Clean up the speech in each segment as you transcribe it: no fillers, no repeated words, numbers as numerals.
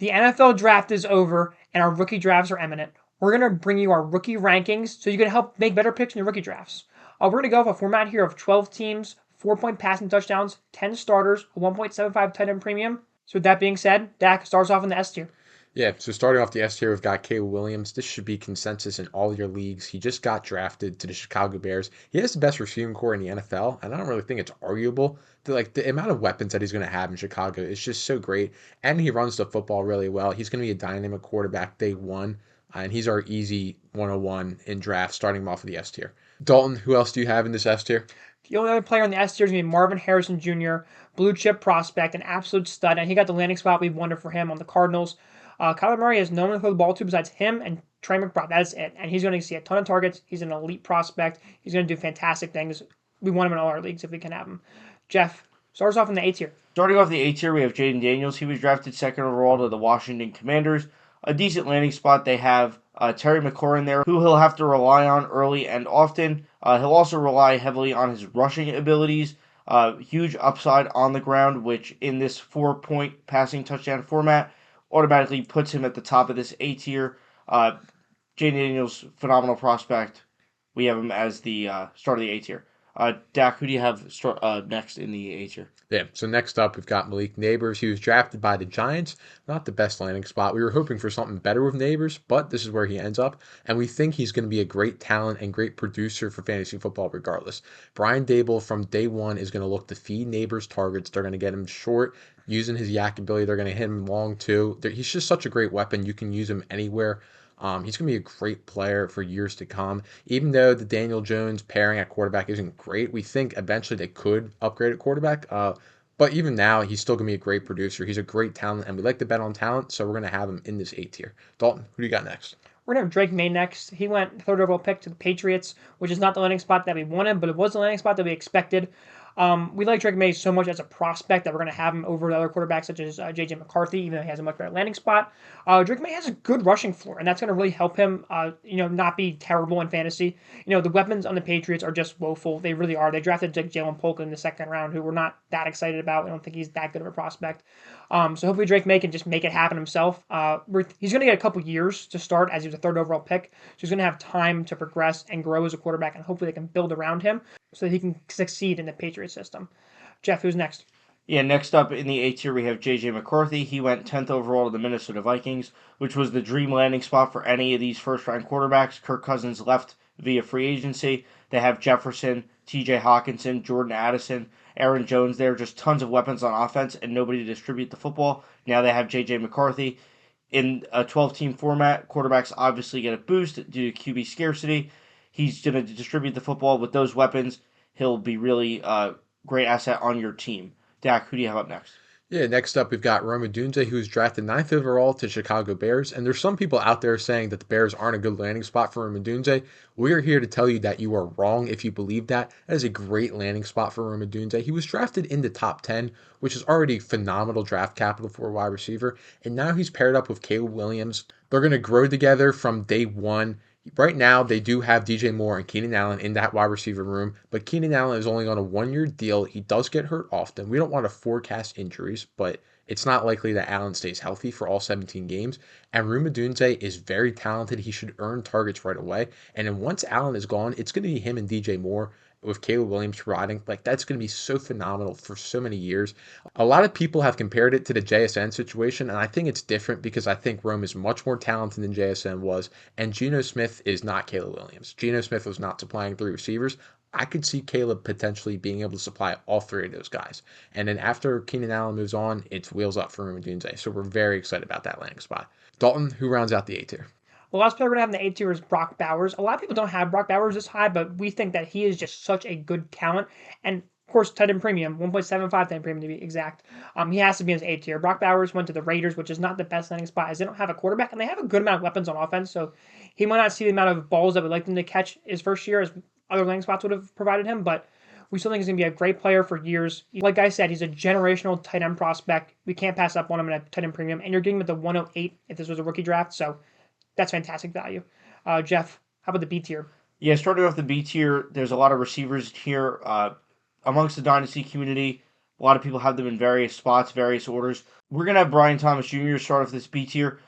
The NFL draft is over and our rookie drafts are imminent. We're going to bring you our rookie rankings so you can help make better picks in your rookie drafts. We're going to go off a format here of 12 teams, 4-point passing touchdowns, 10 starters, a 1.75 tight end premium. So with that being said, Dak starts off in the S tier. Yeah, so starting off the S tier, we've got Kayvon Williams. This should be consensus in all your leagues. He just got drafted to the Chicago Bears. He has the best receiving core in the NFL, and I don't really think it's arguable. The amount of weapons that he's going to have in Chicago is just so great, and he runs the football really well. He's going to be a dynamic quarterback day one, and he's our easy 101 in draft, starting him off of the S tier. Dalton, who else do you have in this S tier? The only other player in the S tier is going to be Marvin Harrison Jr., blue chip prospect, an absolute stud, and he got the landing spot we wanted for him on the Cardinals. Kyler Murray has no one to throw the ball to besides him and Trey McBride. That's it. And he's going to see a ton of targets. He's an elite prospect. He's going to do fantastic things. We want him in all our leagues if we can have him. Jeff, starts off in the A tier. Starting off the A tier, we have Jaden Daniels. He was drafted second overall to the Washington Commanders. A decent landing spot. They have Terry McLaurin there, who he'll have to rely on early and often. He'll also rely heavily on his rushing abilities. Huge upside on the ground, which in this 4-point passing touchdown format automatically puts him at the top of this A tier. Jaden Daniels, phenomenal prospect. We have him as the start of the A tier. Dak, who do you have next in the A tier? Yeah, so next up, we've got Malik Neighbors. He was drafted by the Giants. Not the best landing spot. We were hoping for something better with Neighbors, but this is where he ends up. And we think he's going to be a great talent and great producer for fantasy football regardless. Brian Dable from day one is going to look to feed Neighbors targets. They're going to get him short. Using his yak ability, they're going to hit him long too. He's just such a great weapon. You can use him anywhere. He's going to be a great player for years to come. Even though the Daniel Jones pairing at quarterback isn't great, we think eventually they could upgrade at quarterback. But even now, he's still going to be a great producer. He's a great talent, and we like to bet on talent, so we're going to have him in this A tier. Dalton, who do you got next? We're going to have Drake May next. He went third overall pick to the Patriots, which is not the landing spot that we wanted, but it was the landing spot that we expected. We like Drake May so much as a prospect that we're going to have him over the other quarterbacks such as J.J. McCarthy, even though he has a much better landing spot. Drake May has a good rushing floor, and that's going to really help him, not be terrible in fantasy. The weapons on the Patriots are just woeful. They really are. They drafted Jalen Polk in the second round, who we're not that excited about. We don't think he's that good of a prospect. So hopefully Drake May can just make it happen himself. He's going to get a couple years to start as he was a third overall pick. So he's going to have time to progress and grow as a quarterback, and hopefully they can build around him so that he can succeed in the Patriots system. Jeff, who's next? Yeah, next up in the A tier, we have J.J. McCarthy. He went 10th overall to the Minnesota Vikings, which was the dream landing spot for any of these first-round quarterbacks. Kirk Cousins left via free agency. They have Jefferson, T.J. Hawkinson, Jordan Addison, Aaron Jones there, just tons of weapons on offense and nobody to distribute the football. Now they have J.J. McCarthy. In a 12-team format, quarterbacks obviously get a boost due to QB scarcity. He's going to distribute the football with those weapons. He'll be really a great asset on your team. Dak, who do you have up next? Yeah, next up we've got Rome Odunze, who was drafted 9th overall to Chicago Bears. And there's some people out there saying that the Bears aren't a good landing spot for Rome Odunze. We are here to tell you that you are wrong if you believe that. That is a great landing spot for Rome Odunze. He was drafted in the top 10, which is already phenomenal draft capital for a wide receiver. And now he's paired up with Kayvon Williams. They're going to grow together from day one. Right now, they do have DJ Moore and Keenan Allen in that wide receiver room, but Keenan Allen is only on a 1-year deal. He does get hurt often. We don't want to forecast injuries, but it's not likely that Allen stays healthy for all 17 games. And Rome Odunze is very talented. He should earn targets right away. And then once Allen is gone, it's going to be him and DJ Moore with Caleb Williams providing. That's going to be so phenomenal for so many years. A lot of people have compared it to the JSN situation, and I think it's different because I think Rome is much more talented than JSN was, and Geno Smith is not Caleb Williams. Geno Smith was not supplying 3 receivers. I could see Caleb potentially being able to supply all 3 of those guys. And then after Keenan Allen moves on, it's wheels up for Rome Odunze. So we're very excited about that landing spot. Dalton, who rounds out the A tier? The last player we're going to have in the A tier is Brock Bowers. A lot of people don't have Brock Bowers this high, but we think that he is just such a good talent. And, of course, tight end premium, 1.75 tight end premium to be exact. He has to be in his A tier. Brock Bowers went to the Raiders, which is not the best landing spot as they don't have a quarterback, and they have a good amount of weapons on offense, so he might not see the amount of balls that we'd like them to catch his first year as other landing spots would have provided him, but we still think he's going to be a great player for years. Like I said, he's a generational tight end prospect. We can't pass up on him in a tight end premium, and you're getting him at the 108 if this was a rookie draft, so that's fantastic value. Jeff, how about the B tier? Yeah, starting off the B tier, there's a lot of receivers here amongst the Dynasty community. A lot of people have them in various spots, various orders. We're going to have Brian Thomas Jr. start off this B tier.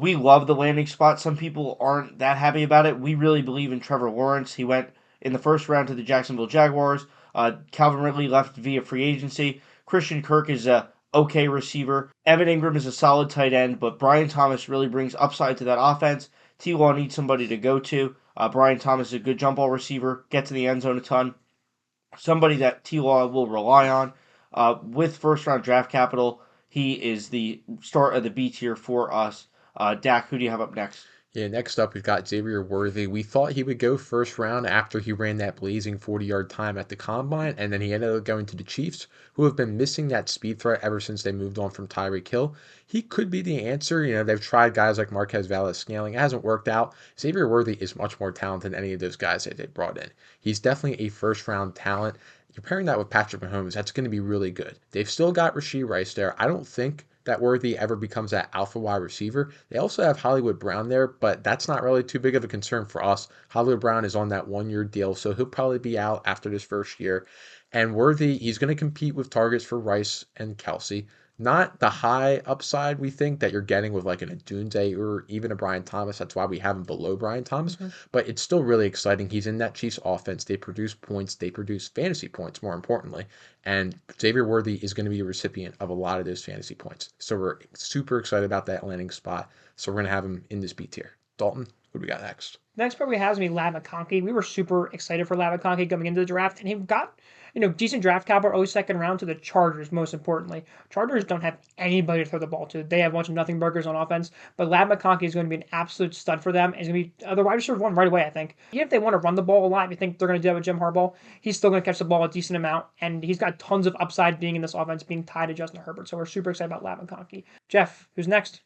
We love the landing spot. Some people aren't that happy about it. We really believe in Trevor Lawrence. He went in the first round to the Jacksonville Jaguars. Calvin Ridley left via free agency. Christian Kirk is a okay receiver. Evan Ingram is a solid tight end, but Brian Thomas really brings upside to that offense. T-Law needs somebody to go to. Brian Thomas is a good jump ball receiver, gets in the end zone a ton. Somebody that T-Law will rely on. With first-round draft capital, he is the start of the B tier for us. Dak, who do you have up next? Yeah, next up, we've got Xavier Worthy. We thought he would go first round after he ran that blazing 40-yard time at the Combine, and then he ended up going to the Chiefs, who have been missing that speed threat ever since they moved on from Tyreek Hill. He could be the answer. They've tried guys like Marquez Valdes-Scantling. It hasn't worked out. Xavier Worthy is much more talented than any of those guys that they brought in. He's definitely a first-round talent. You're pairing that with Patrick Mahomes, that's going to be really good. They've still got Rashee Rice there. I don't think that Worthy ever becomes that alpha wide receiver. They also have Hollywood Brown there, but that's not really too big of a concern for us. Hollywood Brown is on that 1-year deal, so he'll probably be out after this first year. And Worthy, he's going to compete with targets for Rice and Kelsey. Not the high upside we think that you're getting with like an Adunze or even a Brian Thomas. That's why we have him below Brian Thomas. But it's still really exciting. He's in that Chiefs offense. They produce points. They produce fantasy points, more importantly. And Xavier Worthy is going to be a recipient of a lot of those fantasy points. So we're super excited about that landing spot. So we're going to have him in this B tier. Dalton, what do we got next? Next part we have is Ladd McConkey. We were super excited for Ladd McConkey coming into the draft, and he got decent draft capital early second round to the Chargers, most importantly. Chargers don't have anybody to throw the ball to. They have a bunch of nothing burgers on offense, but Ladd McConkey is going to be an absolute stud for them. He's going to be the wide receiver one right away, I think. Even if they want to run the ball a lot, if you think they're going to do that with Jim Harbaugh, he's still going to catch the ball a decent amount, and he's got tons of upside being in this offense, being tied to Justin Herbert. So we're super excited about Ladd McConkey. Jeff, who's next?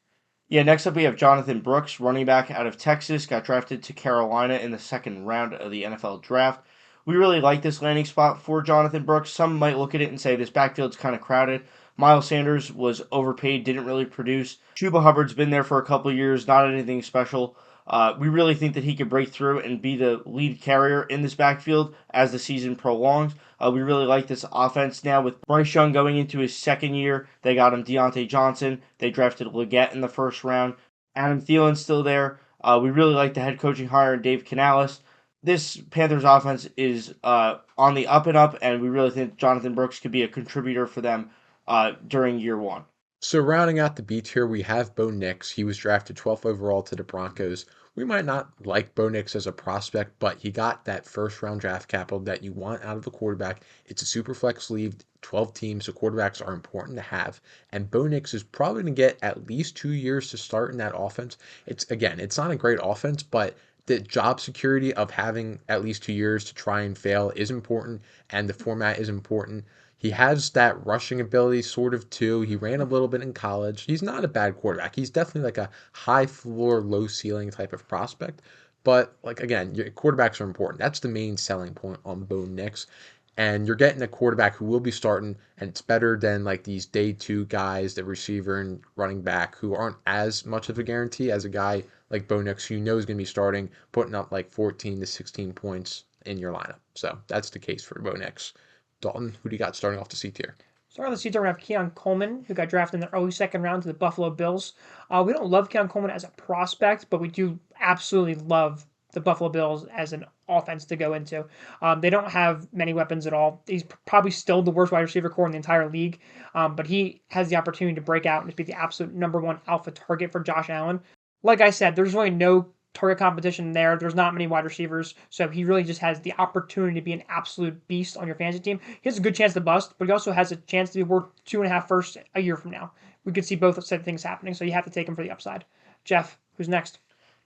Yeah, next up we have Jonathan Brooks, running back out of Texas, got drafted to Carolina in the second round of the NFL draft. We really like this landing spot for Jonathan Brooks. Some might look at it and say this backfield's kind of crowded. Miles Sanders was overpaid, didn't really produce. Chuba Hubbard's been there for a couple of years, not anything special. We really think that he could break through and be the lead carrier in this backfield as the season prolongs. We really like this offense now with Bryce Young going into his second year. They got him Deontay Johnson. They drafted Legette in the first round. Adam Thielen's still there. We really like the head coaching hire in Dave Canales. This Panthers offense is on the up and up, and we really think Jonathan Brooks could be a contributor for them during year one. So rounding out the B tier, we have Bo Nix. He was drafted 12th overall to the Broncos. We might not like Bo Nix as a prospect, but he got that first-round draft capital that you want out of a quarterback. It's a super flex league, 12 teams, so quarterbacks are important to have. And Bo Nix is probably going to get at least 2 years to start in that offense. It's not a great offense, but the job security of having at least 2 years to try and fail is important, and the format is important. He has that rushing ability sort of too. He ran a little bit in college. He's not a bad quarterback. He's definitely like a high floor, low ceiling type of prospect. But like again, your quarterbacks are important. That's the main selling point on Bo Nix. And you're getting a quarterback who will be starting, and it's better than like these day two guys, the receiver and running back, who aren't as much of a guarantee as a guy like Bo Nix, who you know is going to be starting, putting up like 14 to 16 points in your lineup. So that's the case for Bo Nix. Dalton, who do you got starting off the C tier? Starting on the C tier, we have Keon Coleman, who got drafted in the early second round to the Buffalo Bills. We don't love Keon Coleman as a prospect, but we do absolutely love the Buffalo Bills as an offense to go into. They don't have many weapons at all. He's probably still the worst wide receiver core in the entire league, but he has the opportunity to break out and be the absolute number one alpha target for Josh Allen. Like I said, there's really no target competition there. There's not many wide receivers, so he really just has the opportunity to be an absolute beast on your fantasy team. He has a good chance to bust, but he also has a chance to be worth 2.5 firsts a year from now. We could see both of things happening, so you have to take him for the upside. Jeff, who's next?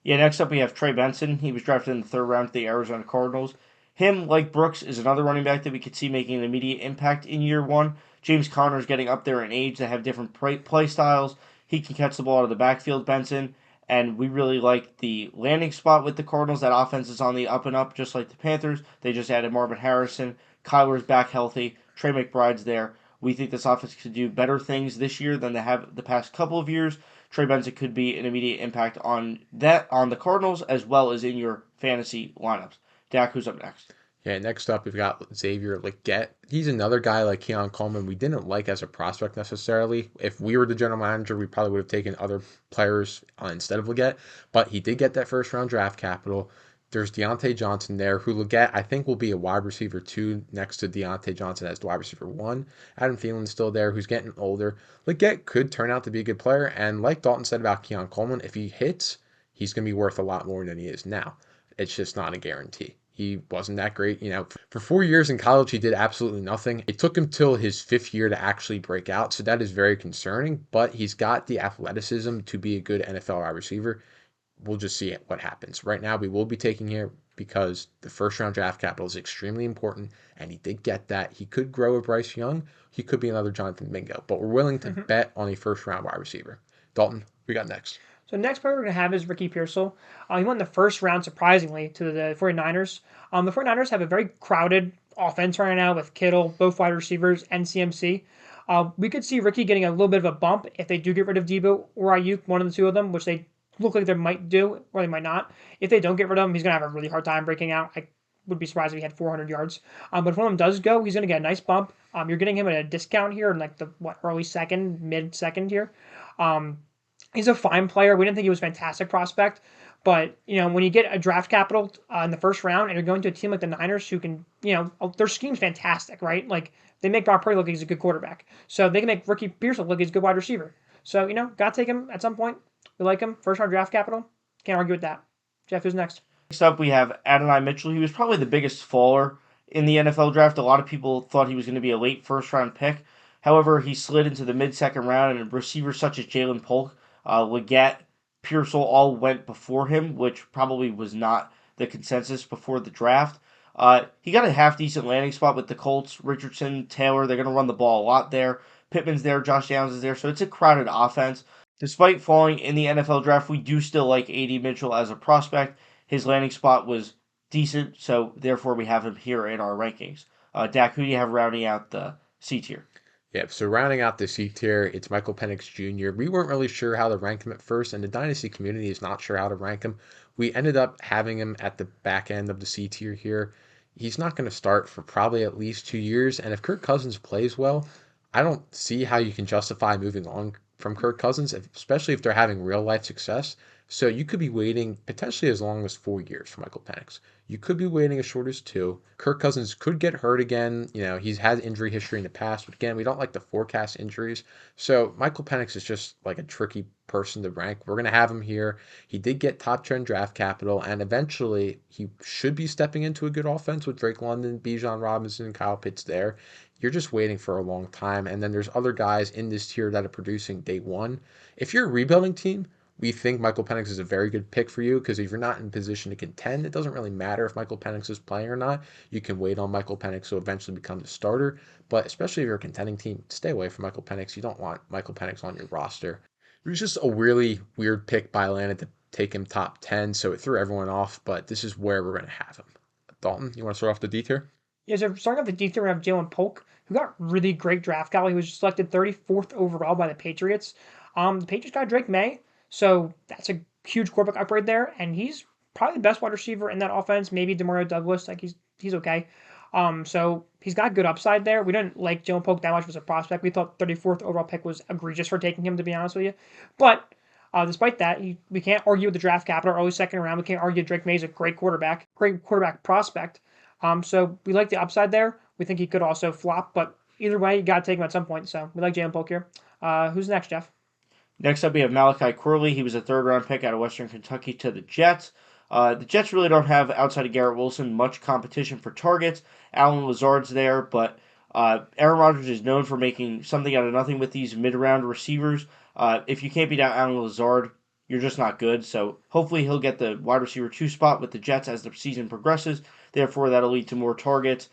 Yeah, next up we have Trey Benson. He was drafted in the third round to the Arizona Cardinals. Him, like Brooks, is another running back that we could see making an immediate impact in year one. James Conner's getting up there in age. They have different play styles. He can catch the ball out of the backfield, Benson. And we really like the landing spot with the Cardinals. That offense is on the up and up, just like the Panthers. They just added Marvin Harrison. Kyler's back healthy. Trey McBride's there. We think this offense could do better things this year than they have the past couple of years. Trey Benson could be an immediate impact on the Cardinals as well as in your fantasy lineups. Dak, who's up next? Yeah, next up, we've got Xavier Legette. He's another guy like Keon Coleman we didn't like as a prospect necessarily. If we were the general manager, we probably would have taken other players instead of Legette, but he did get that first round draft capital. There's Deontay Johnson there, who Legette I think will be a wide receiver 2 next to Deontay Johnson as the wide receiver 1. Adam Thielen's still there, who's getting older. Legette could turn out to be a good player, and like Dalton said about Keon Coleman, if he hits, he's going to be worth a lot more than he is now. It's just not a guarantee. He wasn't that great. For 4 years in college, he did absolutely nothing. It took him till his 5th year to actually break out, so that is very concerning, but he's got the athleticism to be a good NFL wide receiver. We'll just see what happens. Right now, we will be taking here because the first round draft capital is extremely important, and he did get that. He could grow a Bryce Young. He could be another Jonathan Mingo, but we're willing to bet on a first round wide receiver. Dalton, we got next. So next player we're going to have is Ricky Pearsall. He went in the first round, surprisingly, to the 49ers. The 49ers have a very crowded offense right now with Kittle, both wide receivers, and CMC. We could see Ricky getting a little bit of a bump if they do get rid of Debo or Ayuk, one of the two of them, which they look like they might do, or they might not. If they don't get rid of him, he's going to have a really hard time breaking out. I would be surprised if he had 400 yards. But if one of them does go, he's going to get a nice bump. You're getting him at a discount here in like the early second, mid second here. He's a fine player. We didn't think he was a fantastic prospect, but when you get a draft capital in the first round and you're going to a team like the Niners who can, their scheme's fantastic, right? Like they make Brock Purdy look like he's a good quarterback, so they can make Ricky Pearsall look like he's a good wide receiver. So gotta take him at some point. We like him. First round draft capital. Can't argue with that. Jeff, who's next? Next up, we have Adonai Mitchell. He was probably the biggest faller in the NFL draft. A lot of people thought he was going to be a late first round pick. However, he slid into the mid-second round, and receivers such as Jalen Polk, Legette, Pearsall all went before him, which probably was not the consensus before the draft. He got a half-decent landing spot with the Colts. Richardson, Taylor, they're going to run the ball a lot there. Pittman's there, Josh Downs is there, so it's a crowded offense. Despite falling in the NFL draft, we do still like A.D. Mitchell as a prospect. His landing spot was decent, so therefore we have him here in our rankings. Dak, who do you have rounding out the C tier? Yeah, so rounding out the C tier, it's Michael Penix Jr. We weren't really sure how to rank him at first, and the Dynasty community is not sure how to rank him. We ended up having him at the back end of the C tier here. He's not going to start for probably at least 2 years, and if Kirk Cousins plays well, I don't see how you can justify moving on from Kirk Cousins, especially if they're having real-life success. So you could be waiting potentially as long as 4 years for Michael Penix. You could be waiting as short as 2. Kirk Cousins could get hurt again. He's had injury history in the past, but again, we don't like to forecast injuries. So Michael Penix is just like a tricky person to rank. We're going to have him here. He did get top trend draft capital, and eventually he should be stepping into a good offense with Drake London, Bijan Robinson, and Kyle Pitts there. You're just waiting for a long time, and then there's other guys in this tier that are producing day one. If you're a rebuilding team, we think Michael Penix is a very good pick for you because if you're not in position to contend, it doesn't really matter if Michael Penix is playing or not. You can wait on Michael Penix to eventually become the starter, but especially if you're a contending team, stay away from Michael Penix. You don't want Michael Penix on your roster. It was just a really weird pick by Atlanta to take him top 10, so it threw everyone off, but this is where we're going to have him. Dalton, you want to start off the D tier? Yeah, so starting off the D tier, we have Jalen Polk, who got really great draft capital. He was selected 34th overall by the Patriots. The Patriots got Drake May, so that's a huge quarterback upgrade there, and he's probably the best wide receiver in that offense. Maybe Demario Douglas, like he's okay. So he's got good upside there. We didn't like Jalen Polk that much as a prospect. We thought 34th overall pick was egregious for taking him, to be honest with you. But despite that, we can't argue with the draft capital early second round. We can't argue Drake May is a great quarterback prospect. So we like the upside there. We think he could also flop, but either way, you got to take him at some point. So we like Jayon Polk here. Who's next, Jeff? Next up, we have Malachi Corley. He was a third-round pick out of Western Kentucky to the Jets. The Jets really don't have, outside of Garrett Wilson, much competition for targets. Allen Lazard's there, but Aaron Rodgers is known for making something out of nothing with these mid-round receivers. If you can't beat out Allen Lazard, you're just not good. So hopefully he'll get the wide receiver 2 spot with the Jets as the season progresses. Therefore, that'll lead to more targets,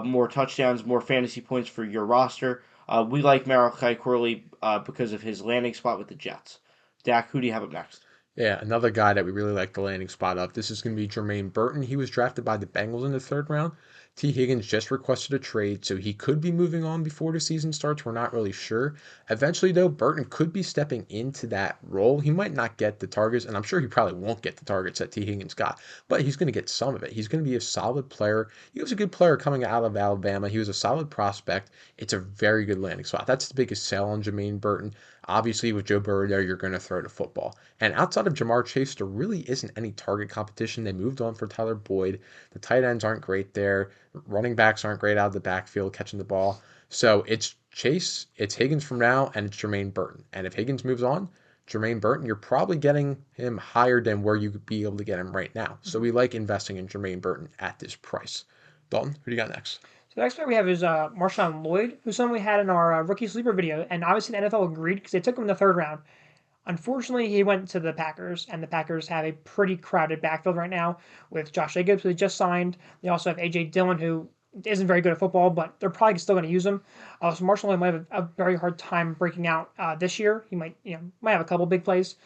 more touchdowns, more fantasy points for your roster. We like Malachi Corley because of his landing spot with the Jets. Dak, who do you have up next? Yeah, another guy that we really like the landing spot of. This is going to be Germaine Burton. He was drafted by the Bengals in the third round. T. Higgins just requested a trade, so he could be moving on before the season starts. We're not really sure. Eventually, though, Burton could be stepping into that role. He might not get the targets, and I'm sure he probably won't get the targets that T. Higgins got, but he's going to get some of it. He's going to be a solid player. He was a good player coming out of Alabama. He was a solid prospect. It's a very good landing spot. That's the biggest sell on Jermaine Burton. Obviously, with Joe Burrow there, you're going to throw the football. And outside of Jamar Chase, there really isn't any target competition. They moved on for Tyler Boyd. The tight ends aren't great there. Running backs aren't great out of the backfield catching the ball. So it's Chase, it's Higgins from now, and it's Jermaine Burton. And if Higgins moves on, Jermaine Burton, you're probably getting him higher than where you could be able to get him right now. So we like investing in Jermaine Burton at this price. Dalton, who do you got next? So the next player we have is Marshawn Lloyd, who's someone we had in our rookie sleeper video, and obviously the NFL agreed because they took him in the third round. Unfortunately, he went to the Packers, and the Packers have a pretty crowded backfield right now with Josh Jacobs, who they just signed. They also have A.J. Dillon, who isn't very good at football, but they're probably still going to use him. So Marshawn Lloyd might have a very hard time breaking out this year. He might have a couple big plays.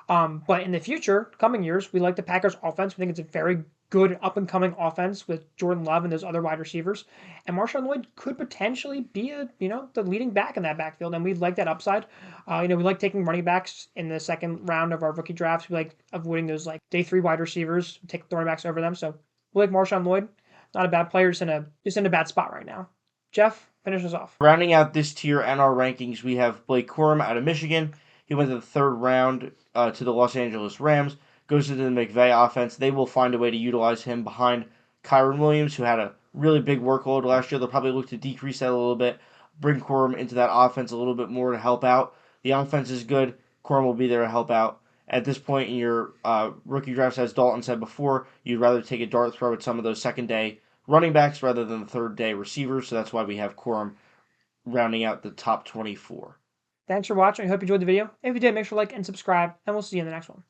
But in the future, coming years, we like the Packers offense. We think it's a very good up-and-coming offense with Jordan Love and those other wide receivers. And Marshawn Lloyd could potentially be the leading back in that backfield, and we like that upside. We like taking running backs in the second round of our rookie drafts. We like avoiding those like day 3 wide receivers, take the running backs over them. So we like Marshawn Lloyd. Not a bad player, just in a bad spot right now. Jeff, finish us off. Rounding out this tier and our rankings, we have Blake Corm out of Michigan. He went to the third round to the Los Angeles Rams. Goes to the McVay offense. They will find a way to utilize him behind Kayvon Williams, who had a really big workload last year. They'll probably look to decrease that a little bit, bring Corm into that offense a little bit more to help out. The offense is good. Corm will be there to help out. At this point in your rookie drafts, as Dalton said before, you'd rather take a dart throw at some of those second-day running backs rather than the third-day receivers, so that's why we have Corm rounding out the top 24. Thanks for watching. I hope you enjoyed the video. If you did, make sure to like and subscribe, and we'll see you in the next one.